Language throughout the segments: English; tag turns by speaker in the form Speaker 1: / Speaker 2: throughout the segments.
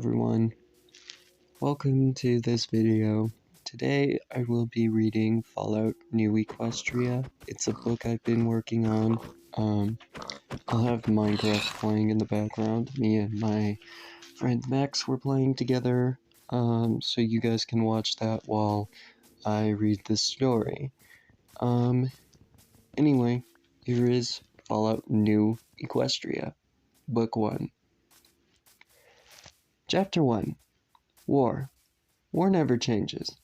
Speaker 1: everyone, welcome to this video. Today I will be reading Fallout New Equestria. It's a book I've been working on. I'll have Minecraft playing in the background. Me and my friend Max were playing together, so you guys can watch that while I read the story. Anyway, here is Fallout New Equestria, Book 1. Chapter 1. War. War never changes.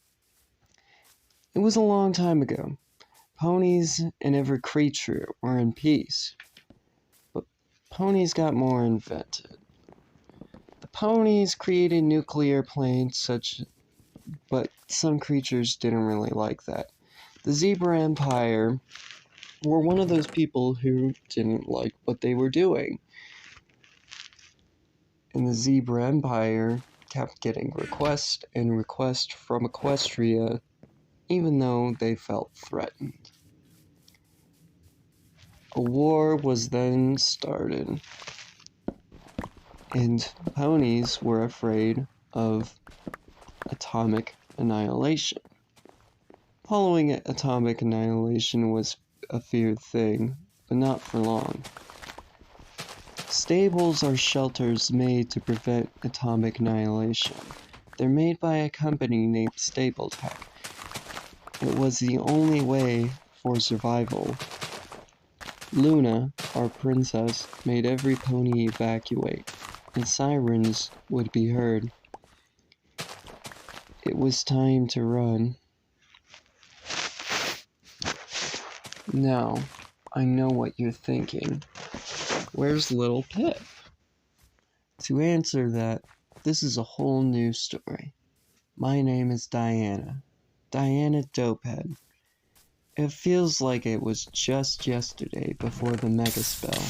Speaker 1: It was a long time ago. Ponies and every creature were in peace. But ponies got more invented. The ponies created nuclear planes but some creatures didn't really like that. The Zebra Empire were one of those people who didn't like what they were doing. And the Zebra Empire kept getting request from Equestria, even though they felt threatened. A war was then started, and ponies were afraid of atomic annihilation. Following atomic annihilation was a feared thing, but not for long. Stables are shelters made to prevent atomic annihilation. They're made by a company named Stable Tech. It was the only way for survival. Luna, our princess, made every pony evacuate, and sirens would be heard. It was time to run. Now, I know what you're thinking. Where's little Pip? To answer that, this is a whole new story. My name is Diana. Diana Dopehead. It feels like it was just yesterday before the mega spell.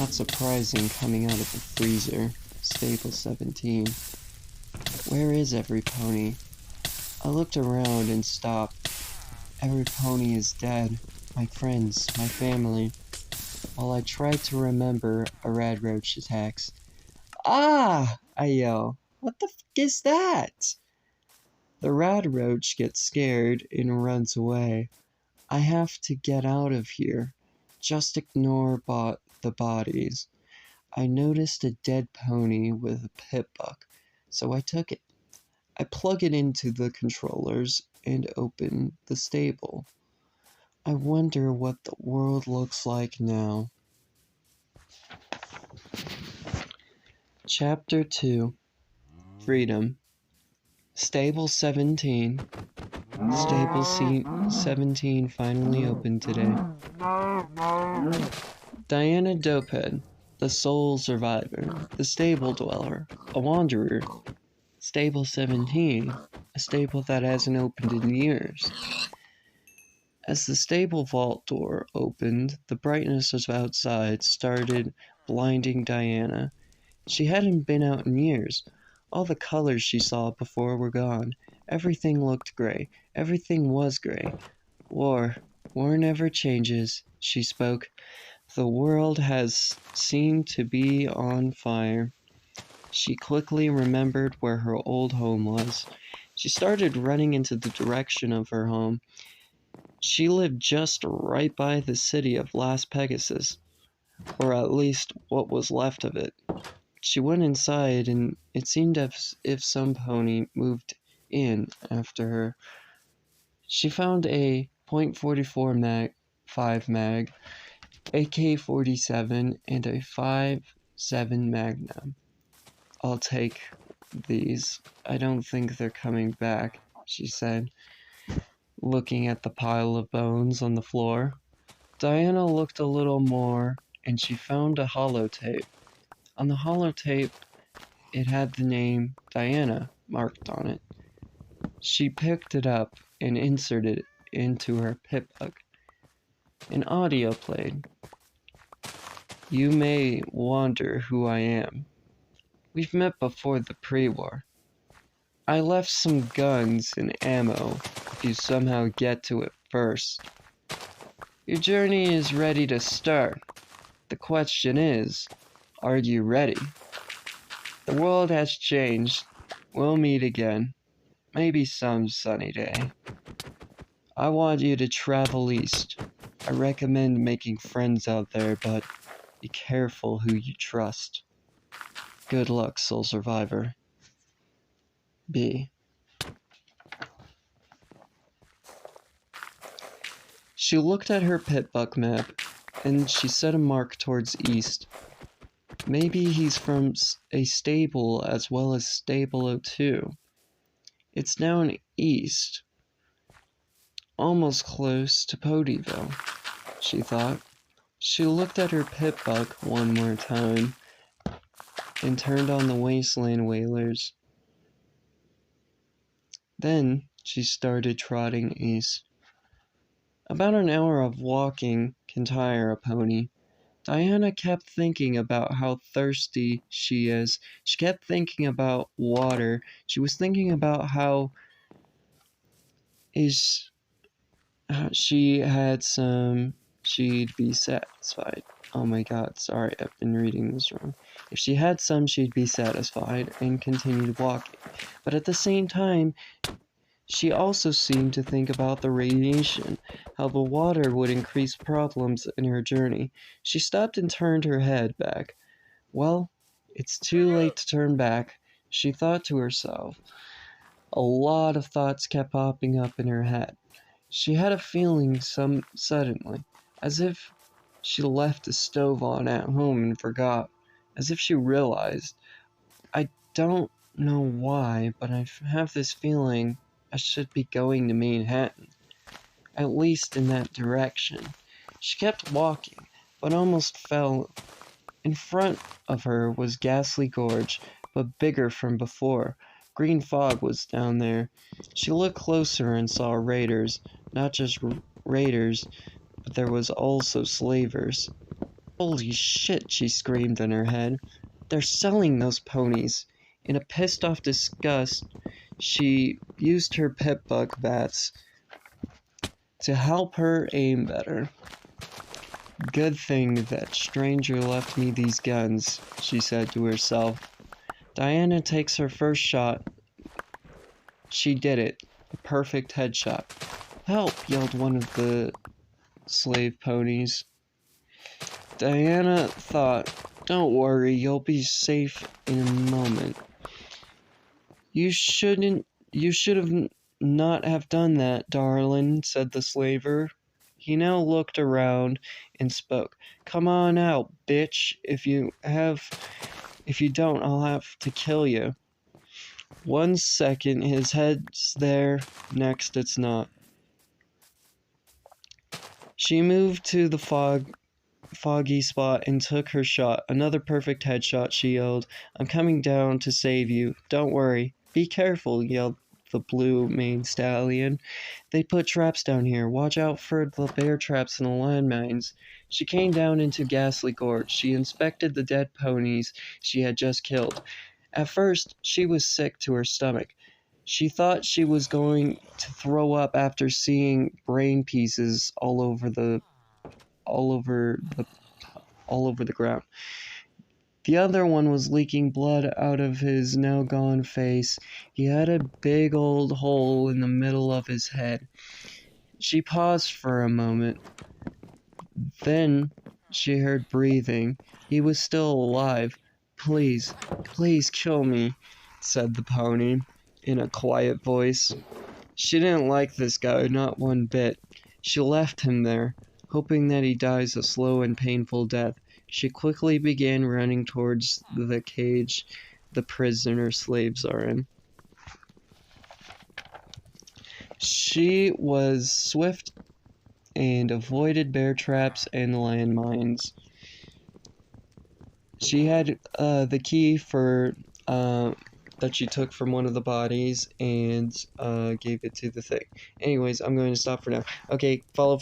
Speaker 1: Not surprising coming out of the freezer. Stable 17. Where is every pony? I looked around and stopped. Every pony is dead. My friends, my family. While I tried to remember, a rad roach attacks. Ah! I yell. What the f*** is that? The rad roach gets scared and runs away. I have to get out of here. Just ignore the bodies. I noticed a dead pony with a pip buck, so I took it. I plug it into the controllers and open the stable. I wonder what the world looks like now. Chapter 2. Freedom. Stable 17. Stable 17 finally opened today. Diana Dopehead, the sole survivor, the stable dweller, a wanderer. Stable 17, a stable that hasn't opened in years. As the stable vault door opened, the brightness of outside started blinding Diana. She hadn't been out in years. All the colors she saw before were gone. Everything looked gray. Everything was gray. War never changes, she spoke. The world has seemed to be on fire. She quickly remembered where her old home was. She started running into the direction of her home. She lived just right by the city of Las Pegasus, or at least what was left of it. She went inside, and it seemed as if some pony moved in after her. She found a .44 5 mag, AK-47, and a 5.7 Magnum. I'll take these. I don't think they're coming back, she said, looking at the pile of bones on the floor. Diana looked a little more, and she found a holotape. On the holotape, it had the name Diana marked on it. She picked it up and inserted it into her pip bug. An audio played. You may wonder who I am. We've met before the pre-war. I left some guns and ammo if you somehow get to it first. Your journey is ready to start. The question is, are you ready? The world has changed. We'll meet again. Maybe some sunny day. I want you to travel east. I recommend making friends out there, but be careful who you trust. Good luck, Soul Survivor. B. She looked at her pit buck map, and she set a mark towards east. Maybe he's from a stable as well as Stable 02. It's down east, almost close to Podieville, she thought. She looked at her pit buck one more time and turned on the wasteland whalers. Then she started trotting east. About an hour of walking can tire a pony. Diana kept thinking about how thirsty she is. She kept thinking about water. She was thinking about how she had some, she'd be satisfied. Oh my god, sorry, I've been reading this wrong. If she had some, she'd be satisfied and continued walking. But at the same time, she also seemed to think about the radiation, how the water would increase problems in her journey. She stopped and turned her head back. Well, it's too late to turn back, she thought to herself. A lot of thoughts kept popping up in her head. She had a feeling suddenly, as if she left the stove on at home and forgot, as if she realized, I don't know why, but I have this feeling I should be going to Manhattan, at least in that direction. She kept walking, but almost fell. In front of her was Ghastly Gorge, but bigger from before. Green fog was down there. She looked closer and saw raiders, not just raiders, but there was also slavers. Holy shit, she screamed in her head. They're selling those ponies. In a pissed off disgust, she used her pit buck bats to help her aim better. Good thing that stranger left me these guns, she said to herself. Diana takes her first shot. She did it. A perfect headshot. Help! Yelled one of the slave ponies. Diana thought, don't worry, you'll be safe in a moment. You should have not have done that, darling, said the slaver. He now looked around and spoke. Come on out, bitch. If you don't, I'll have to kill you. 1 second, his head's there, next it's not. She moved to the foggy spot and took her shot. Another perfect headshot, she yelled. I'm coming down to save you. Don't worry. Be careful, yelled the blue-maned stallion. They put traps down here. Watch out for the bear traps and the landmines. She came down into Ghastly Gorge. She inspected the dead ponies she had just killed. At first, she was sick to her stomach. She thought she was going to throw up after seeing brain pieces all over the ground. The other one was leaking blood out of his now gone face. He had a big old hole in the middle of his head. She paused for a moment. Then she heard breathing. He was still alive. Please, please kill me, said the pony in a quiet voice. She didn't like this guy, not one bit. She left him there, hoping that he dies a slow and painful death. She quickly began running towards the cage the prisoner slaves are in. She was swift and avoided bear traps and landmines. She had the key for that she took from one of the bodies and gave it to the thing. Anyways, I'm going to stop for now. Okay, follow.